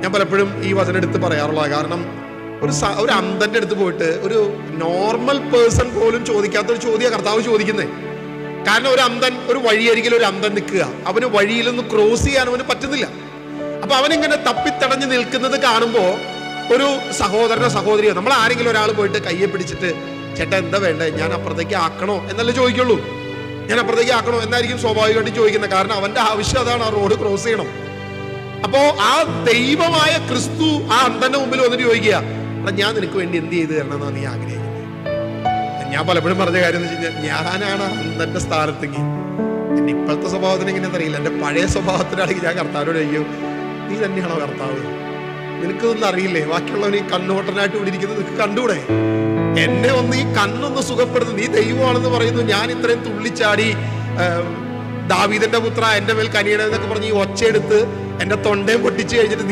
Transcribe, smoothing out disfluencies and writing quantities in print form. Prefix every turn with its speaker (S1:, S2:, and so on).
S1: ഞാൻ പലപ്പോഴും ഈ വചനം എടുത്ത് പറയാറുള്ളത്. കാരണം ഒരു അന്ധന്റെ അടുത്ത് പോയിട്ട് ഒരു നോർമൽ പേഴ്സൺ പോലും ചോദിക്കാത്തൊരു ചോദ്യം കർത്താവ് ചോദിക്കുന്നത്. കാരണം ഒരു അന്ധൻ, ഒരു വഴിയരികിൽ ഒരു അന്ധൻ നിൽക്കുക, അവന് വഴിയിലൊന്ന് ക്രോസ് ചെയ്യാൻ അവന് പറ്റുന്നില്ല. അപ്പൊ അവനിങ്ങനെ തപ്പിത്തടഞ്ഞ് നിൽക്കുന്നത് കാണുമ്പോൾ ഒരു സഹോദരനോ സഹോദരിയോ, നമ്മൾ ആരെങ്കിലും ഒരാൾ പോയിട്ട് കയ്യെ പിടിച്ചിട്ട് ചേട്ടാ എന്താ വേണ്ടേ, ഞാൻ അപ്പുറത്തേക്ക് ആക്കണോ എന്നല്ലേ ചോദിക്കുള്ളൂ. ഞാൻ അപ്പുറത്തേക്ക് ആക്കണോ എന്നായിരിക്കും സ്വാഭാവികമായിട്ടും ചോദിക്കുന്നത്. കാരണം അവന്റെ ആവശ്യം അതാണ്, ആ റോഡ് ക്രോസ് ചെയ്യണം. അപ്പോ ആ ദൈവമായ ക്രിസ്തു ആ അന്ധന്റെ മുമ്പിൽ വന്നിട്ട് ചോദിക്കുക, ഞാൻ നിനക്ക് വേണ്ടി എന്ത് ചെയ്തു തരണം എന്നാണ് നീ ആഗ്രഹിക്കുന്നത്. ഞാൻ പലപ്പോഴും പറഞ്ഞ കാര്യം എന്ന് വെച്ച് കഴിഞ്ഞാൽ, ഞാനാണ് അന്ധന്റെ സ്ഥാനത്തെങ്കിൽ എന്റെ ഇപ്പോഴത്തെ സ്വഭാവത്തിന് എങ്ങനെയാണെന്ന് അറിയില്ല, എന്റെ പഴയ സ്വഭാവത്തിനാണെങ്കിൽ ഞാൻ കർത്താവിനോട് ചോദിക്കും, നീ തന്നെയാണോ കർത്താവ്? നിനക്കൊന്നും അറിയില്ലേ? ബാക്കിയുള്ളവർ ഈ കണ്ണോട്ടനായിട്ട് ഇവിടെ ഇരിക്കുന്നത് നിനക്ക് കണ്ടൂടെ? എന്നെ ഒന്ന് ഈ കണ്ണൊന്ന് സുഖപ്പെടുന്നു, നീ ദൈവമാണെന്ന് പറയുന്നു, ഞാൻ ഇത്രയും തുള്ളിച്ചാടി ദാവീദിന്റെ പുത്ര എന്റെ മേൽ കനിയണം എന്നൊക്കെ പറഞ്ഞ് ഈ ഒച്ചയെടുത്ത് എന്റെ തൊണ്ടയും പൊട്ടിച്ചു കഴിഞ്ഞിട്ട്